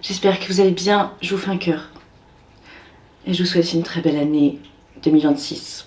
J'espère que vous allez bien, je vous fais un cœur. Et je vous souhaite une très belle année 2026.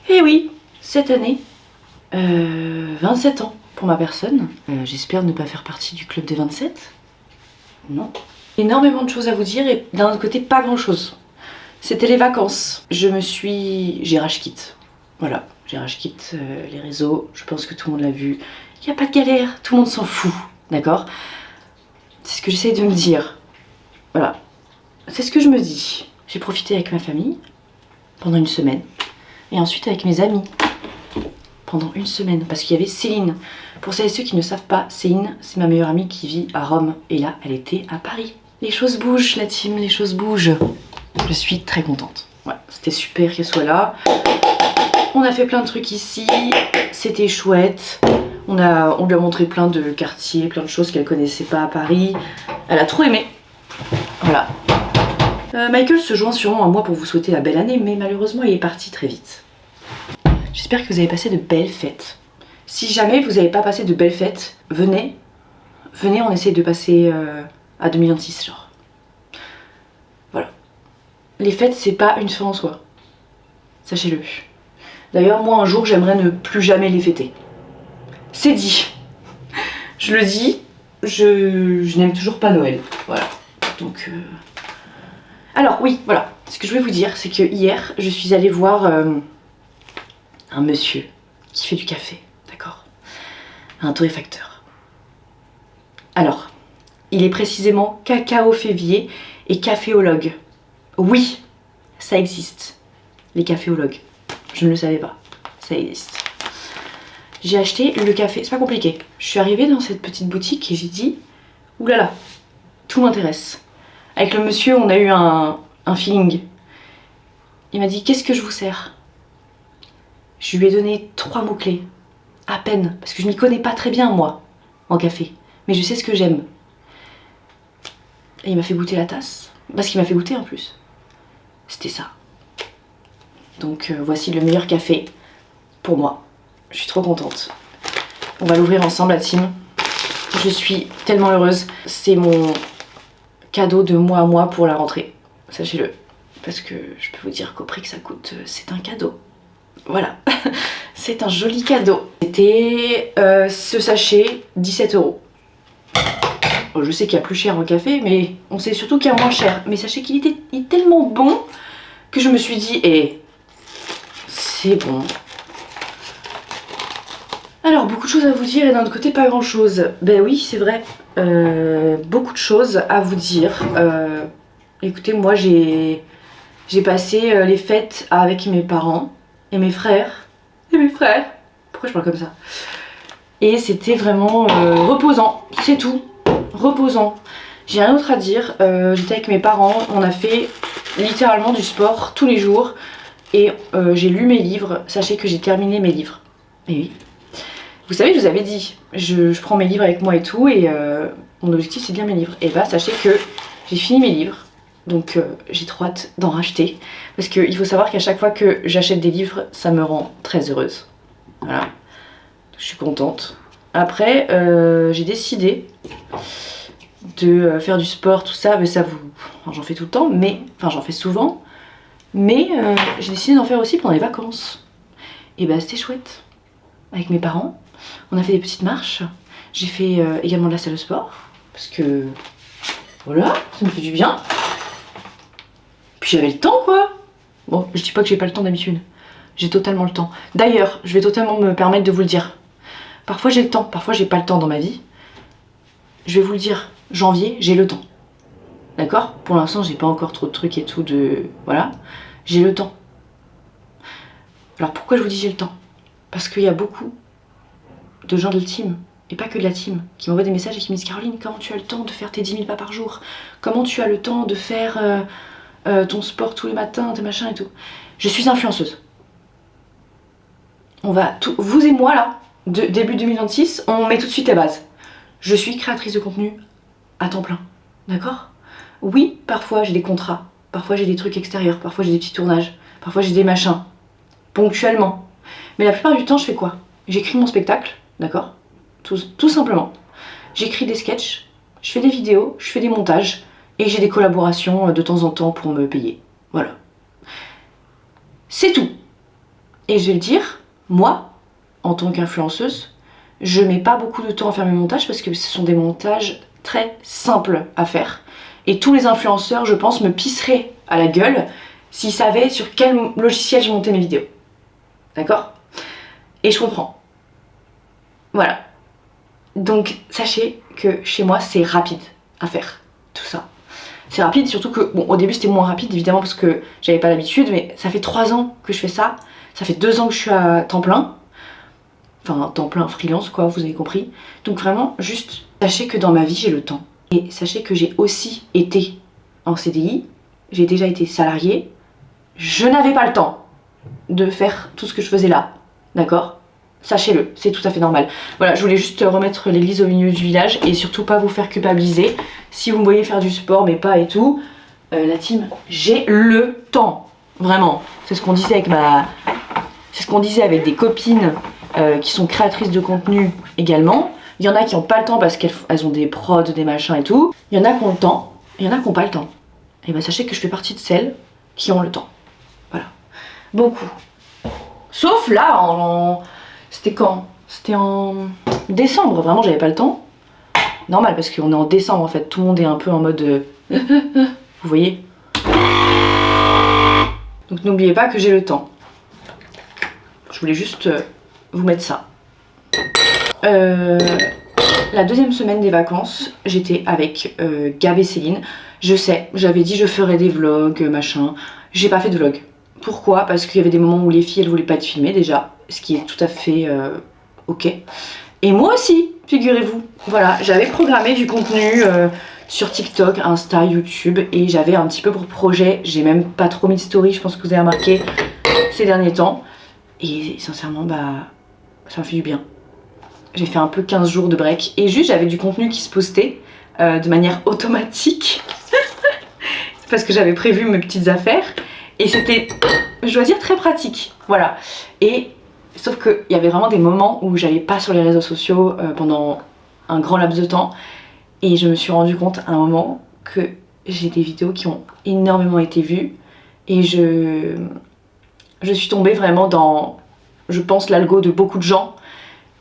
Et oui, cette année, 27 ans pour ma personne. J'espère ne pas faire partie du club des 27. Non. Énormément de choses à vous dire et d'un autre côté, pas grand chose. C'était les vacances. J'ai rage quitte. Voilà, j'ai rage quitte les réseaux. Je pense que tout le monde l'a vu. Il n'y a pas de galère, tout le monde s'en fout. D'accord? C'est ce que j'essaye de me dire. Voilà. C'est ce que je me dis. J'ai profité avec ma famille pendant une semaine. Et ensuite avec mes amis pendant une semaine parce qu'il y avait Céline. Pour celles et ceux qui ne savent pas, Céline c'est ma meilleure amie qui vit à Rome et là elle était à Paris. Les choses bougent la team, les choses bougent. Je suis très contente. Ouais, c'était super qu'elle soit là. On a fait plein de trucs ici, c'était chouette. On lui a montré plein de quartiers, plein de choses qu'elle connaissait pas à Paris. Elle a trop aimé. Voilà. Michael se joint sûrement à moi pour vous souhaiter la belle année, mais malheureusement il est parti très vite. J'espère que vous avez passé de belles fêtes. Si jamais vous n'avez pas passé de belles fêtes, venez, on essaye de passer à 2026 genre. Voilà. Les fêtes c'est pas une fin en soi. Sachez-le. D'ailleurs moi un jour j'aimerais ne plus jamais les fêter. C'est dit. Je le dis, je n'aime toujours pas Noël. Voilà. Donc... Alors oui, voilà, ce que je voulais vous dire, c'est que hier, je suis allée voir un monsieur qui fait du café, d'accord? Un torréfacteur. Alors, il est précisément cacao-févier et caféologue. Oui, ça existe, les caféologues. Je ne le savais pas, ça existe. J'ai acheté le café, c'est pas compliqué. Je suis arrivée dans cette petite boutique et j'ai dit, oulala, tout m'intéresse. Avec le monsieur, on a eu un feeling. Il m'a dit, qu'est-ce que je vous sers? Je lui ai donné 3 mots-clés. À peine. Parce que je m'y connais pas très bien, moi, en café. Mais je sais ce que j'aime. Et il m'a fait goûter la tasse. Parce qu'il m'a fait goûter en plus. C'était ça. Donc voici le meilleur café pour moi. Je suis trop contente. On va l'ouvrir ensemble, la team. Je suis tellement heureuse. C'est mon... cadeau de mois à mois pour la rentrée, sachez-le, parce que je peux vous dire qu'au prix que ça coûte, c'est un cadeau. Voilà, c'est un joli cadeau. C'était ce sachet 17 €. Bon, je sais qu'il y a plus cher en café, mais on sait surtout qu'il y a moins cher. Mais sachez qu'il est tellement bon que je me suis dit, c'est bon. Alors, beaucoup de choses à vous dire et d'un autre côté, pas grand chose. Ben oui, c'est vrai. Beaucoup de choses à vous dire. Écoutez, moi j'ai passé les fêtes avec mes parents et mes frères. Pourquoi je parle comme ça? Et c'était vraiment reposant, c'est tout. Reposant. J'ai rien d'autre à dire. J'étais avec mes parents, on a fait littéralement du sport tous les jours. Et j'ai lu mes livres. Sachez que j'ai terminé mes livres. Et oui. Vous savez, je vous avais dit, je prends mes livres avec moi et tout, et mon objectif c'est de lire mes livres. Et bah sachez que j'ai fini mes livres, donc j'ai trop hâte d'en racheter. Parce qu'il faut savoir qu'à chaque fois que j'achète des livres, ça me rend très heureuse. Voilà, je suis contente. Après, j'ai décidé de faire du sport, tout ça, mais ça vous... Enfin, j'en fais tout le temps, mais... Enfin, j'en fais souvent. Mais j'ai décidé d'en faire aussi pendant les vacances. Et bah c'était chouette. Avec mes parents. On a fait des petites marches. J'ai fait également de la salle de sport. Parce que... Voilà, ça me fait du bien. Puis j'avais le temps quoi. Bon, je dis pas que j'ai pas le temps d'habitude. J'ai totalement le temps. D'ailleurs, je vais totalement me permettre de vous le dire. Parfois j'ai le temps, parfois j'ai pas le temps dans ma vie. Je vais vous le dire, janvier, j'ai le temps. D'accord? Pour l'instant, j'ai pas encore trop de trucs et tout de... Voilà. J'ai le temps. Alors pourquoi je vous dis j'ai le temps? Parce qu'il y a beaucoup de gens de la team et pas que de la team, qui m'envoient des messages et qui me disent Caroline, comment tu as le temps de faire tes 10 000 pas par jour? Comment tu as le temps de faire ton sport tous les matins, tes machins et tout? Je suis influenceuse. On va tout, vous et moi là, début 2026, on met tout de suite les bases. Je suis créatrice de contenu à temps plein, d'accord? Oui, parfois j'ai des contrats, parfois j'ai des trucs extérieurs, parfois j'ai des petits tournages, parfois j'ai des machins, ponctuellement. Mais la plupart du temps, je fais quoi? J'écris mon spectacle, d'accord? Tout simplement. J'écris des sketchs, je fais des vidéos, je fais des montages, et j'ai des collaborations de temps en temps pour me payer. Voilà. C'est tout. Et je vais le dire, moi, en tant qu'influenceuse, je mets pas beaucoup de temps à faire mes montages parce que ce sont des montages très simples à faire. Et tous les influenceurs, je pense, me pisseraient à la gueule s'ils savaient sur quel logiciel je montais mes vidéos. D'accord? Et je comprends. Voilà. Donc, sachez que chez moi, c'est rapide à faire, tout ça. C'est rapide, surtout que, bon, au début, c'était moins rapide, évidemment, parce que j'avais pas l'habitude, mais ça fait 3 ans que je fais ça. Ça fait 2 ans que je suis à temps plein. Enfin, temps plein freelance, quoi, vous avez compris. Donc vraiment, juste, sachez que dans ma vie, j'ai le temps. Et sachez que j'ai aussi été en CDI, j'ai déjà été salariée. Je n'avais pas le temps de faire tout ce que je faisais là, d'accord? Sachez-le, c'est tout à fait normal. Voilà, je voulais juste remettre l'église au milieu du village et surtout pas vous faire culpabiliser. Si vous me voyez faire du sport, mais pas et tout, la team, j'ai le temps. Vraiment, c'est ce qu'on disait avec c'est ce qu'on disait avec des copines qui sont créatrices de contenu également. Il y en a qui n'ont pas le temps parce qu'elles ont des prods, des machins et tout. Il y en a qui ont le temps, et il y en a qui n'ont pas le temps. Et bien sachez que je fais partie de celles qui ont le temps. Voilà. Beaucoup. Sauf là, c'était quand? C'était en décembre, vraiment j'avais pas le temps. Normal parce qu'on est en décembre en fait, tout le monde est un peu en mode... Vous voyez? Donc n'oubliez pas que j'ai le temps. Je voulais juste vous mettre ça. La deuxième semaine des vacances, j'étais avec Gab et Céline. Je sais, j'avais dit je ferais des vlogs, machin. J'ai pas fait de vlog. Pourquoi? Parce qu'il y avait des moments où les filles elles voulaient pas être filmées déjà, ce qui est tout à fait ok. Et moi aussi, figurez-vous. Voilà, j'avais programmé du contenu sur TikTok, Insta, YouTube et j'avais un petit peu pour projet. J'ai même pas trop mis de story, je pense que vous avez remarqué ces derniers temps. Et sincèrement, bah, ça m'a fait du bien. J'ai fait un peu 15 jours de break et juste j'avais du contenu qui se postait de manière automatique parce que j'avais prévu mes petites affaires et c'était, je dois dire, très pratique. Voilà. Et sauf qu'il y avait vraiment des moments où j'allais pas sur les réseaux sociaux pendant un grand laps de temps et je me suis rendu compte à un moment que j'ai des vidéos qui ont énormément été vues et je suis tombée vraiment dans, je pense, l'algo de beaucoup de gens.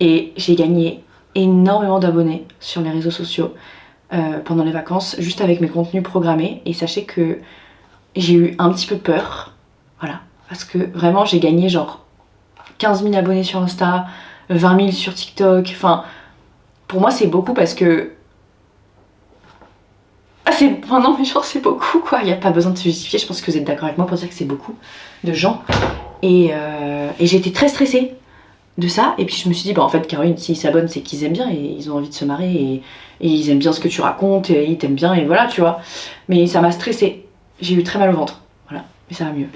Et j'ai gagné énormément d'abonnés sur les réseaux sociaux pendant les vacances, juste avec mes contenus programmés. Et sachez que j'ai eu un petit peu peur, voilà, parce que vraiment j'ai gagné genre 15 000 abonnés sur Insta, 20 000 sur TikTok. Enfin, pour moi c'est beaucoup parce que... Ah c'est... Enfin, non mais genre c'est beaucoup quoi, il n'y a pas besoin de se justifier, je pense que vous êtes d'accord avec moi pour dire que c'est beaucoup de gens. Et j'ai été très stressée de ça, et puis je me suis dit bah en fait Caroline, s'ils s'abonnent c'est qu'ils aiment bien et ils ont envie de se marrer et ils aiment bien ce que tu racontes et ils t'aiment bien et voilà tu vois. Mais ça m'a stressée, j'ai eu très mal au ventre, voilà, mais ça va mieux.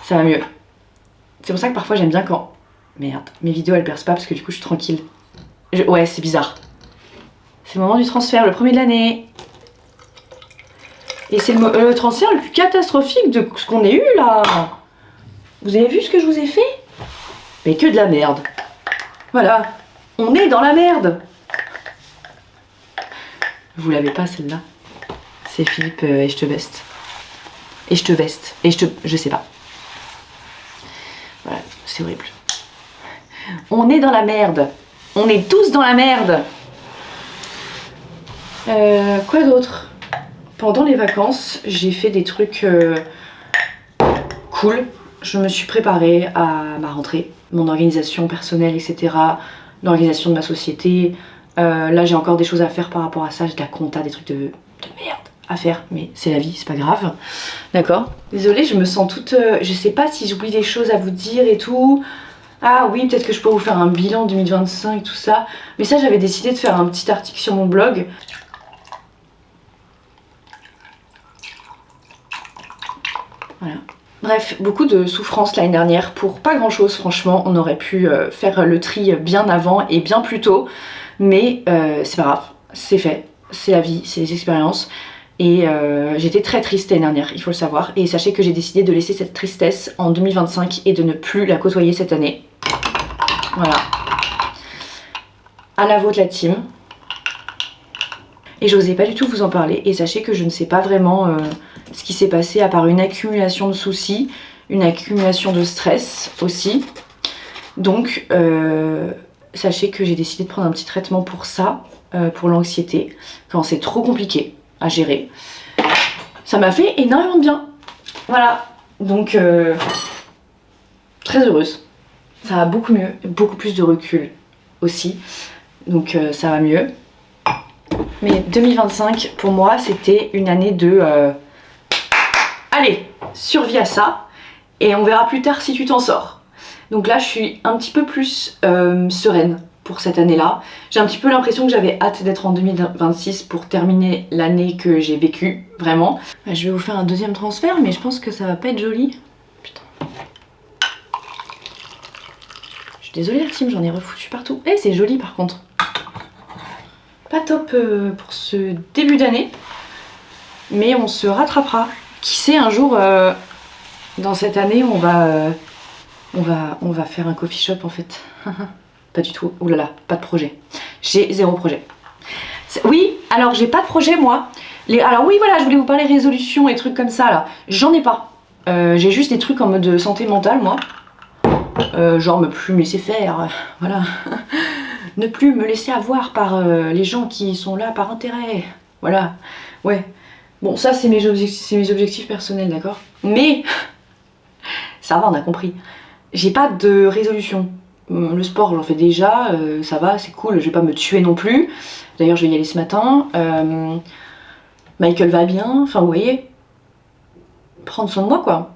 Ça va mieux. C'est pour ça que parfois j'aime bien quand... Merde, mes vidéos elles percent pas parce que du coup je suis tranquille. Ouais c'est bizarre. C'est le moment du transfert, le premier de l'année. Et c'est le transfert le plus catastrophique de ce qu'on ait eu là. Vous avez vu ce que je vous ai fait? Mais que de la merde. Voilà, on est dans la merde. Vous l'avez pas celle-là? C'est Philippe et je te veste. Et je te veste. Et je sais pas. Voilà, c'est horrible. On est dans la merde. On est tous dans la merde. Quoi d'autre? Pendant les vacances, j'ai fait des trucs cool. Je me suis préparée à ma rentrée, mon organisation personnelle, etc. L'organisation de ma société. Là, j'ai encore des choses à faire par rapport à ça. J'ai de la compta, des trucs de merde à faire. Mais c'est la vie, c'est pas grave. D'accord? Désolée, je me sens toute... je sais pas si j'oublie des choses à vous dire et tout. Ah oui, peut-être que je pourrais vous faire un bilan 2025, tout ça. Mais ça, j'avais décidé de faire un petit article sur mon blog. Voilà. Bref, beaucoup de souffrance l'année dernière pour pas grand chose, franchement. On aurait pu faire le tri bien avant et bien plus tôt. Mais c'est pas grave, c'est fait. C'est la vie, c'est les expériences. Et j'étais très triste l'année dernière, il faut le savoir. Et sachez que j'ai décidé de laisser cette tristesse en 2025 et de ne plus la côtoyer cette année. Voilà. À la vôtre la team. Et j'osais pas du tout vous en parler. Et sachez que je ne sais pas vraiment ce qui s'est passé à part une accumulation de soucis, une accumulation de stress aussi. Donc sachez que j'ai décidé de prendre un petit traitement pour ça, pour l'anxiété, quand c'est trop compliqué à gérer. Ça m'a fait énormément de bien. Voilà. Donc très heureuse. Ça va beaucoup mieux, beaucoup plus de recul aussi. Donc ça va mieux. Mais 2025 pour moi c'était une année de allez, survie à ça et on verra plus tard si tu t'en sors. Donc là je suis un petit peu plus sereine pour cette année là. J'ai un petit peu l'impression que j'avais hâte d'être en 2026 pour terminer l'année que j'ai vécue, vraiment. Je vais vous faire un deuxième transfert mais je pense que ça va pas être joli. Putain. Je suis désolée la team, j'en ai refoutu partout. Eh c'est joli par contre. Pas top pour ce début d'année, mais on se rattrapera. Qui sait, un jour, dans cette année, on va faire un coffee shop en fait. Pas du tout, oh là là, pas de projet. J'ai zéro projet. Oui, alors j'ai pas de projet moi. Alors oui, voilà, je voulais vous parler résolution et trucs comme ça là. J'en ai pas. J'ai juste des trucs en mode santé mentale moi. Genre me plus me laisser faire, voilà. Ne plus me laisser avoir par les gens qui sont là par intérêt. Voilà, ouais. Bon, ça c'est mes objectifs personnels, d'accord. Mais, ça va, on a compris. J'ai pas de résolution. Le sport, j'en fais déjà, ça va, c'est cool, je vais pas me tuer non plus. D'ailleurs, je vais y aller ce matin. Michael va bien, enfin vous voyez. Prendre soin de moi, quoi.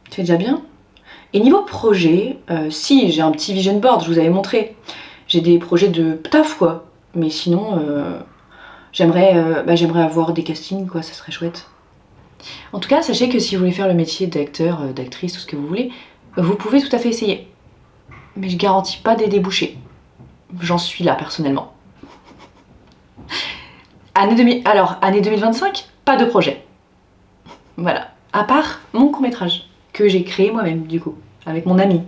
C'est déjà bien. Et niveau projet, si, j'ai un petit vision board, je vous avais montré. J'ai des projets de taf quoi, mais sinon j'aimerais avoir des castings quoi, ça serait chouette. En tout cas, sachez que si vous voulez faire le métier d'acteur, d'actrice, tout ce que vous voulez, vous pouvez tout à fait essayer. Mais je garantis pas des débouchés. J'en suis là personnellement. Alors, année 2025, pas de projet. Voilà. À part mon court-métrage, que j'ai créé moi-même du coup, avec mon ami.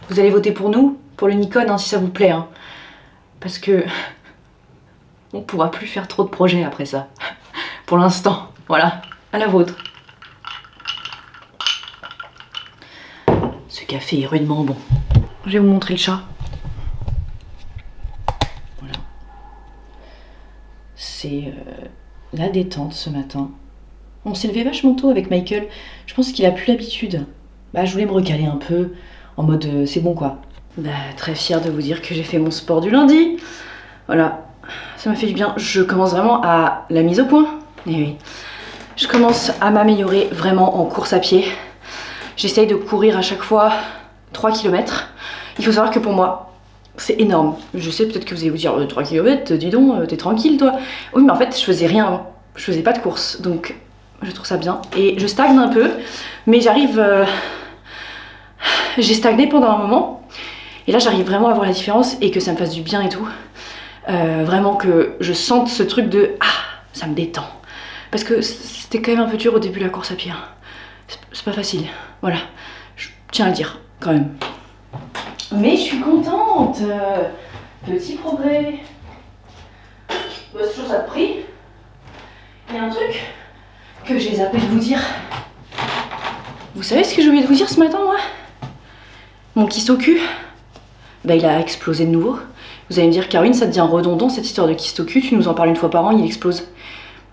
Vous allez voter pour nous, pour le Nikon, hein, si ça vous plaît. Hein. Parce que on pourra plus faire trop de projets après ça. Pour l'instant, voilà, à la vôtre. Ce café est rudement bon. Je vais vous montrer le chat. Voilà. C'est la détente ce matin. On s'est levé vachement tôt avec Michael. Je pense qu'il a plus l'habitude. Bah, je voulais me recaler un peu. En mode c'est bon quoi. Bah, très fière de vous dire que j'ai fait mon sport du lundi. Voilà, ça m'a fait du bien. Je commence vraiment à la mise au point. Et oui, je commence à m'améliorer vraiment en course à pied. J'essaye de courir à chaque fois 3 km. Il faut savoir que pour moi, c'est énorme. Je sais peut-être que vous allez vous dire 3 km, dis donc, t'es tranquille toi. Oui, mais en fait, je faisais rien avant. Je faisais pas de course. Donc, je trouve ça bien. Et je stagne un peu, mais j'arrive... J'ai stagné pendant un moment et là j'arrive vraiment à voir la différence et que ça me fasse du bien et tout. Vraiment que je sente ce truc de ah, ça me détend. Parce que c'était quand même un peu dur au début la course à pied. C'est pas facile, voilà. Je tiens à le dire quand même. Mais je suis contente. Petit progrès. Bah, c'est toujours ça de prix. Il y a un truc que j'ai zappé de vous dire. Vous savez ce que j'ai oublié de vous dire ce matin moi ? Mon kyste au cul, bah il a explosé de nouveau. Vous allez me dire, Caroline, ça devient redondant cette histoire de kyste au cul, tu nous en parles une fois par an, il explose.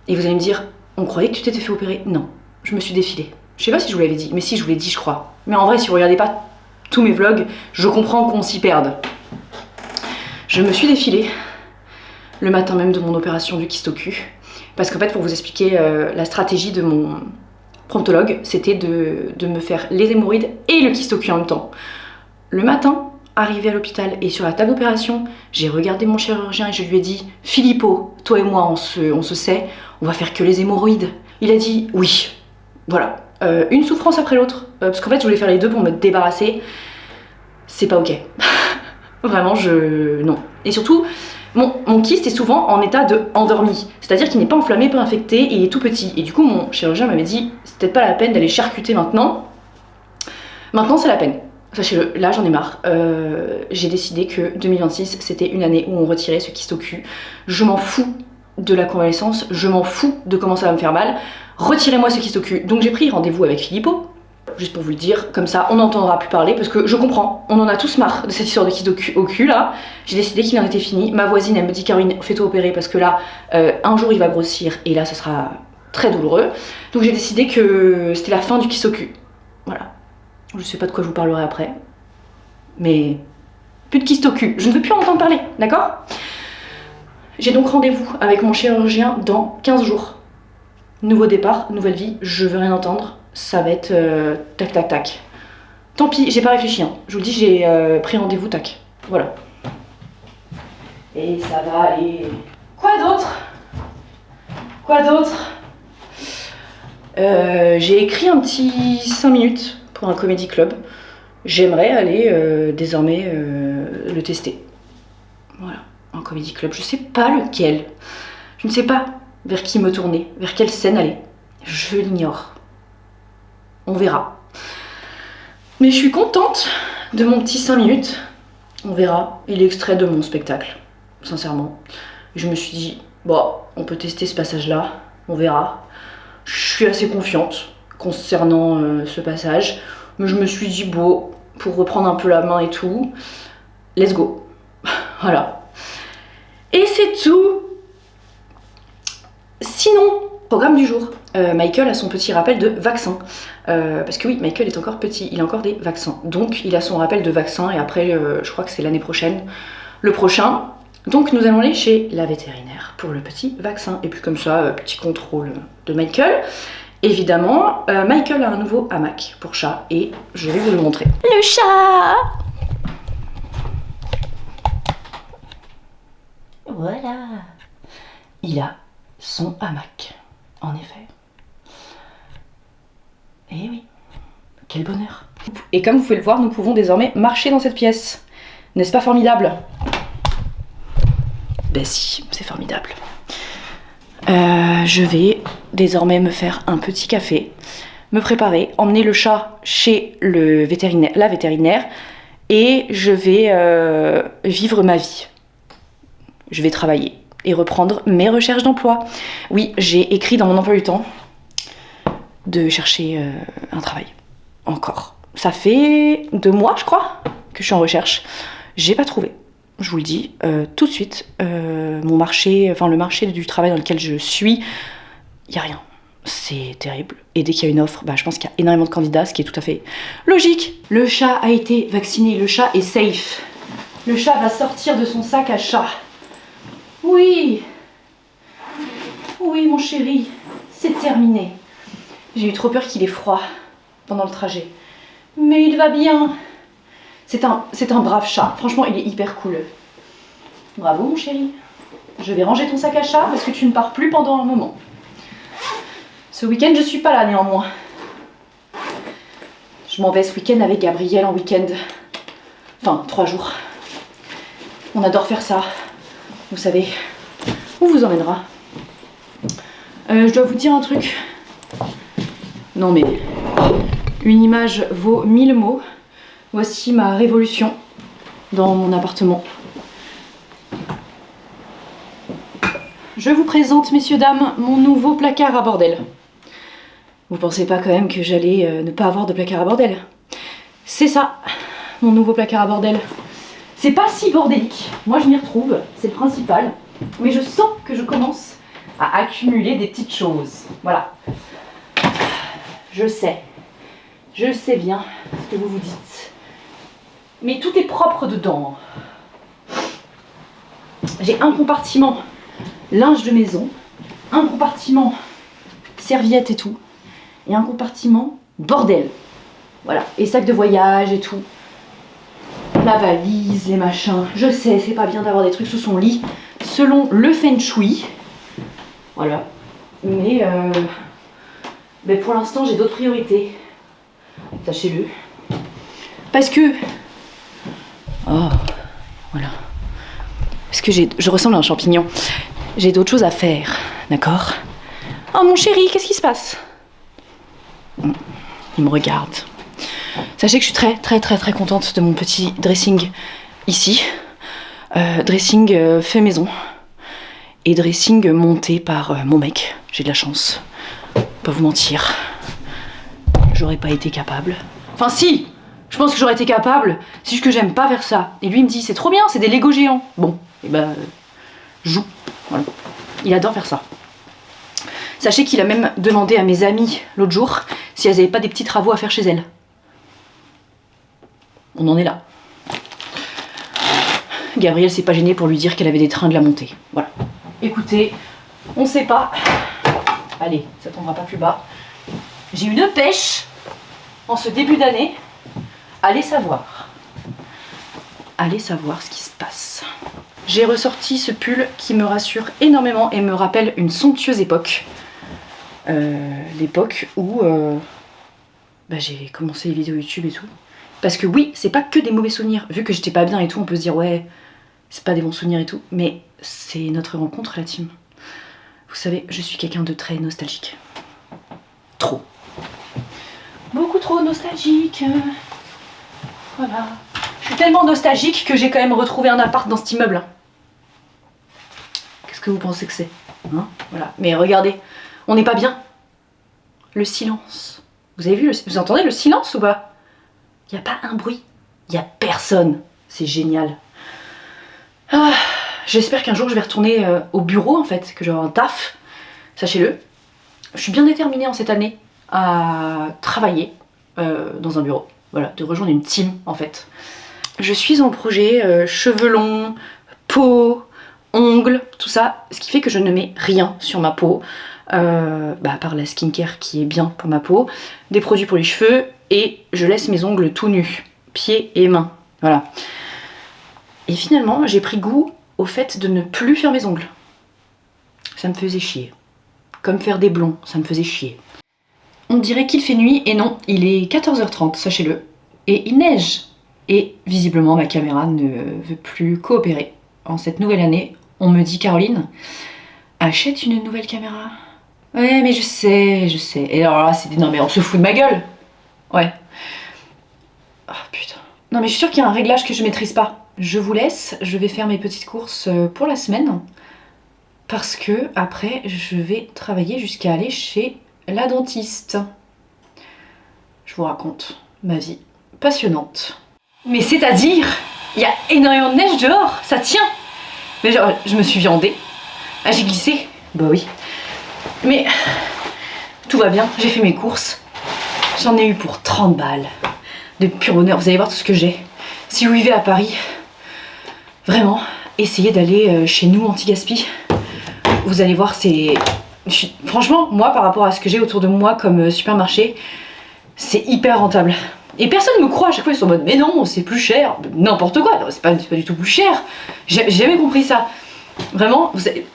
Et vous allez me dire, on croyait que tu t'étais fait opérer. Non, je me suis défilée. Je sais pas si je vous l'avais dit, mais si, je vous l'ai dit, je crois. Mais en vrai, si vous regardez pas tous mes vlogs, je comprends qu'on s'y perde. Je me suis défilée le matin même de mon opération du kyste au cul. Parce qu'en fait, pour vous expliquer la stratégie de mon promptologue, c'était de me faire les hémorroïdes et le kyste au cul en même temps. Le matin, arrivé à l'hôpital et sur la table d'opération, j'ai regardé mon chirurgien et je lui ai dit « Filippo, toi et moi, on se sait, on va faire que les hémorroïdes. » Il a dit « Oui. » Voilà. Une souffrance après l'autre. Parce qu'en fait, je voulais faire les deux pour me débarrasser. C'est pas ok. Vraiment, non. Et surtout, mon kyste est souvent en état de endormi. C'est-à-dire qu'il n'est pas enflammé, pas infecté, et il est tout petit. Et du coup, mon chirurgien m'avait dit « C'est peut-être pas la peine d'aller charcuter maintenant. » Maintenant, c'est la peine. Sachez-le, là j'en ai marre. J'ai décidé que 2026 c'était une année où on retirait ce kyste au cul. Je m'en fous de la convalescence, je m'en fous de comment ça va me faire mal. Retirez-moi ce kyste au cul. Donc j'ai pris rendez-vous avec Filippo, juste pour vous le dire, comme ça on n'entendra plus parler parce que je comprends, on en a tous marre de cette histoire de kyste au cul là. J'ai décidé qu'il en était fini. Ma voisine elle me dit Caroline, fais-toi opérer parce que là un jour il va grossir et là ça sera très douloureux. Donc j'ai décidé que c'était la fin du kyste au cul. Voilà. Je sais pas de quoi je vous parlerai après. Mais plus de kyste au cul. Je ne veux plus en entendre parler, d'accord? J'ai donc rendez-vous avec mon chirurgien dans 15 jours. Nouveau départ, nouvelle vie, je veux rien entendre. Ça va être tac tac tac. Tant pis, j'ai pas réfléchi. Hein. Je vous le dis, j'ai pris rendez-vous, tac. Voilà. Et ça va aller... Quoi d'autre? Quoi d'autre? J'ai écrit un petit 5 minutes pour un comédie club. J'aimerais aller désormais le tester. Voilà, un comédie club. Je sais pas lequel. Je ne sais pas vers qui me tourner, vers quelle scène aller. Je l'ignore. On verra. Mais je suis contente de mon petit 5 minutes. On verra. Il est extrait de mon spectacle, sincèrement. Je me suis dit, bon, on peut tester ce passage-là. On verra. Je suis assez confiante concernant ce passage. Mais je me suis dit, bon, pour reprendre un peu la main et tout, let's go. Voilà. Et c'est tout. Sinon, programme du jour. Michael a son petit rappel de vaccin. Parce que oui, Michael est encore petit, il a encore des vaccins. Donc il a son rappel de vaccin et après, je crois que c'est l'année prochaine, le prochain. Donc nous allons aller chez la vétérinaire pour le petit vaccin. Et puis comme ça, petit contrôle de Michael. Évidemment, Michael a un nouveau hamac pour chat et je vais vous le montrer. Le chat! Voilà. Il a son hamac, en effet. Eh oui, quel bonheur. Et comme vous pouvez le voir, nous pouvons désormais marcher dans cette pièce. N'est-ce pas formidable? Ben si, c'est formidable. Je vais désormais me faire un petit café, me préparer, emmener le chat chez le vétérinaire, la vétérinaire, et je vais vivre ma vie. Je vais travailler et reprendre mes recherches d'emploi. Oui, j'ai écrit dans mon emploi du temps de chercher un travail. Encore. Ça fait 2 mois, je crois, que je suis en recherche. J'ai pas trouvé. Je vous le dis tout de suite, le marché du travail dans lequel je suis, il n'y a rien. C'est terrible. Et dès qu'il y a une offre, je pense qu'il y a énormément de candidats, ce qui est tout à fait logique. Le chat a été vacciné, le chat est safe. Le chat va sortir de son sac à chat. Oui. Oui, mon chéri, c'est terminé. J'ai eu trop peur qu'il ait froid pendant le trajet. Mais il va bien. C'est un brave chat. Franchement, il est hyper cool. Bravo, mon chéri. Je vais ranger ton sac à chat parce que tu ne pars plus pendant un moment. Ce week-end, je suis pas là néanmoins. Je m'en vais ce week-end avec Gabriel en week-end. Enfin, 3 jours. On adore faire ça. Vous savez, on vous emmènera. Je dois vous dire un truc. Non mais, une image vaut 1000 mots. Voici ma révolution dans mon appartement. Je vous présente, messieurs, dames, mon nouveau placard à bordel. Vous pensez pas quand même que j'allais ne pas avoir de placard à bordel? C'est ça, mon nouveau placard à bordel. C'est pas si bordélique. Moi je m'y retrouve, c'est le principal. Mais je sens que je commence à accumuler des petites choses. Voilà. Je sais bien ce que vous vous dites. Mais tout est propre dedans. J'ai un compartiment linge de maison, un compartiment serviette et tout. et un compartiment bordel. Voilà, et sac de voyage et tout. La valise, les machins. Je sais, c'est pas bien d'avoir des trucs sous son lit, selon le Feng Shui. Voilà. Mais pour l'instant, j'ai d'autres priorités. Sachez-le. Parce que... Oh, voilà. Parce que je ressemble à un champignon. J'ai d'autres choses à faire, d'accord? Oh mon chéri, qu'est-ce qui se passe? Il me regarde. Sachez que je suis très contente de mon petit dressing ici. Dressing fait maison. Et dressing monté par mon mec. J'ai de la chance. Pas vous mentir. J'aurais pas été capable. Enfin si, je pense que j'aurais été capable. C'est juste que j'aime pas faire ça. Et lui il me dit c'est trop bien, c'est des Lego géants. Bon, et ben joue. Voilà. Il adore faire ça. Sachez qu'il a même demandé à mes amies l'autre jour si elles avaient pas des petits travaux à faire chez elles. On en est là. Gabrielle s'est pas gênée pour lui dire qu'elle avait des tringles à monter. Voilà. Écoutez, on sait pas. Allez, ça tombera pas plus bas. J'ai une pêche en ce début d'année. Allez savoir. Allez savoir ce qui se passe. J'ai ressorti ce pull qui me rassure énormément et me rappelle une somptueuse époque. L'époque où j'ai commencé les vidéos YouTube et tout. Parce que oui, c'est pas que des mauvais souvenirs. Vu que j'étais pas bien et tout, on peut se dire ouais, c'est pas des bons souvenirs et tout. Mais c'est notre rencontre, la team. Vous savez, je suis quelqu'un de très nostalgique. Trop. Beaucoup trop nostalgique. Voilà. Je suis tellement nostalgique que j'ai quand même retrouvé un appart dans cet immeuble. Qu'est-ce que vous pensez que c'est, hein? Voilà. Mais regardez, on n'est pas bien. Le silence. Vous avez vu, vous entendez le silence ou pas? Il n'y a pas un bruit. Il n'y a personne. C'est génial. Ah, j'espère qu'un jour je vais retourner au bureau en fait, que j'aurai un taf. Sachez-le. Je suis bien déterminée en cette année à travailler dans un bureau. Voilà, de rejoindre une team en fait. Je suis en projet cheveux longs, peau, ongles, tout ça. Ce qui fait que je ne mets rien sur ma peau. À part la skincare qui est bien pour ma peau. Des produits pour les cheveux. Et je laisse mes ongles tout nus. Pieds et mains. Voilà. Et finalement, j'ai pris goût au fait de ne plus faire mes ongles. Ça me faisait chier. Comme faire des blonds, ça me faisait chier. On dirait qu'il fait nuit, et non, il est 14h30, sachez-le. Et il neige. Et visiblement, ma caméra ne veut plus coopérer. En cette nouvelle année, on me dit, Caroline, achète une nouvelle caméra. Ouais, mais je sais. Et alors là, non mais on se fout de ma gueule. Ouais. Ah putain. Non mais je suis sûre qu'il y a un réglage que je maîtrise pas. Je vous laisse, je vais faire mes petites courses pour la semaine. Parce que après, je vais travailler jusqu'à aller chez la dentiste. Je vous raconte ma vie passionnante. Mais c'est-à-dire, il y a énormément de neige dehors, ça tient. Mais genre, je me suis viandée. Ah, j'ai glissé. Bah oui. Mais tout va bien, j'ai fait mes courses. J'en ai eu pour 30 balles. De pur bonheur, vous allez voir tout ce que j'ai. Si vous vivez à Paris, vraiment, essayez d'aller chez nous anti-gaspi. Vous allez voir, c'est... Franchement, moi, par rapport à ce que j'ai autour de moi comme supermarché, c'est hyper rentable. Et personne ne me croit, à chaque fois ils sont en mode mais non, c'est plus cher. N'importe quoi, c'est pas du tout plus cher. J'ai jamais compris ça. Vraiment,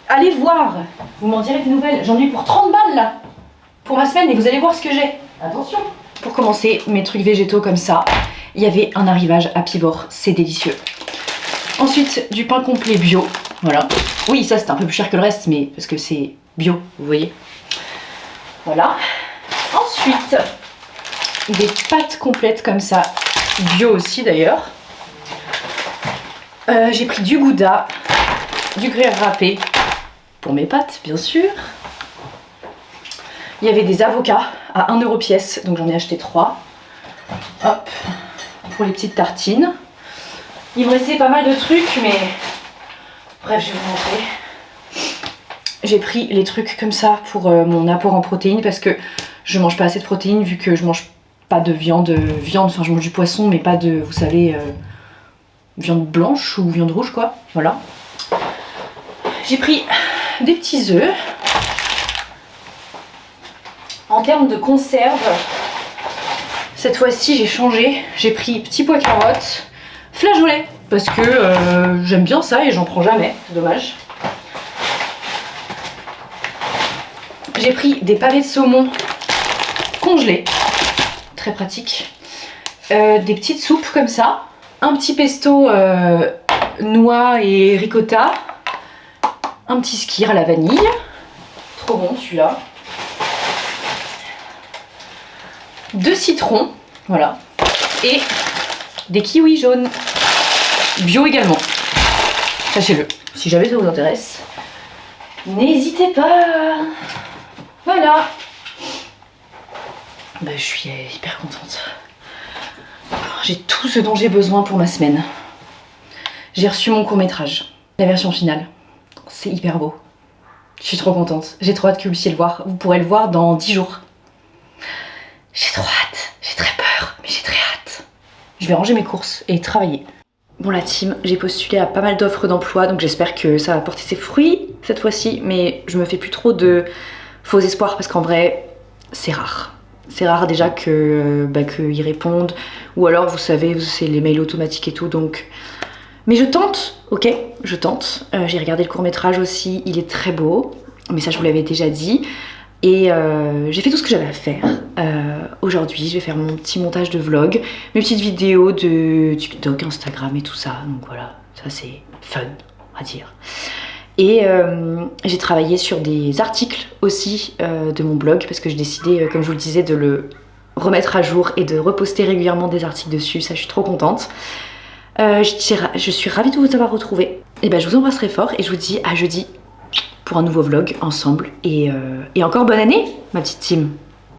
allez voir, vous m'en direz des nouvelles. J'en ai eu pour 30 balles là, pour ma semaine, et vous allez voir ce que j'ai. Attention. Pour commencer, mes trucs végétaux comme ça, il y avait un arrivage à Pivor, c'est délicieux. Ensuite, du pain complet bio, voilà. Oui, ça c'est un peu plus cher que le reste, mais parce que c'est bio, vous voyez. Voilà. Ensuite, des pâtes complètes comme ça, bio aussi d'ailleurs. J'ai pris du gouda, du gruyère râpé pour mes pâtes, bien sûr. Il y avait des avocats à 1 € pièce, donc j'en ai acheté 3. Hop, pour les petites tartines. Il me restait pas mal de trucs, mais bref, je vais vous montrer. J'ai pris les trucs comme ça pour mon apport en protéines parce que je mange pas assez de protéines vu que je mange pas de viande, enfin je mange du poisson, mais pas de, vous savez, viande blanche ou viande rouge quoi, voilà. J'ai pris des petits œufs. En termes de conserve, cette fois-ci j'ai changé. J'ai pris petits pois carottes, flageolets, parce que j'aime bien ça et j'en prends jamais, c'est dommage. J'ai pris des pavés de saumon congelés, très pratique. Des petites soupes comme ça. Un petit pesto noix et ricotta. Un petit skyr à la vanille. Trop bon celui-là. 2 citrons, voilà. Et des kiwis jaunes. Bio également. Sachez-le, si jamais ça vous intéresse. N'hésitez pas. Voilà. Bah, je suis hyper contente. J'ai tout ce dont j'ai besoin pour ma semaine. J'ai reçu mon court-métrage, la version finale. C'est hyper beau. Je suis trop contente. J'ai trop hâte que vous puissiez le voir. Vous pourrez le voir dans 10 jours. J'ai trop hâte. J'ai très peur, mais j'ai très hâte. Je vais ranger mes courses et travailler. Bon la team, j'ai postulé à pas mal d'offres d'emploi, donc j'espère que ça va porter ses fruits cette fois-ci, mais je me fais plus trop de faux espoirs parce qu'en vrai, c'est rare. C'est rare déjà qu'ils répondent, ou alors vous savez, c'est les mails automatiques et tout, donc... Mais je tente, ok, je tente. J'ai regardé le court-métrage aussi, il est très beau, mais ça je vous l'avais déjà dit. Et j'ai fait tout ce que j'avais à faire. Aujourd'hui, je vais faire mon petit montage de vlog, mes petites vidéos de TikTok, Instagram et tout ça. Donc voilà, ça c'est fun, on va dire. Et j'ai travaillé sur des articles aussi de mon blog parce que j'ai décidé, comme je vous le disais, de le remettre à jour et de reposter régulièrement des articles dessus. Ça, je suis trop contente. Je suis ravie de vous avoir retrouvé. Et ben, je vous embrasse très fort et je vous dis à jeudi pour un nouveau vlog ensemble. Et encore bonne année, ma petite team.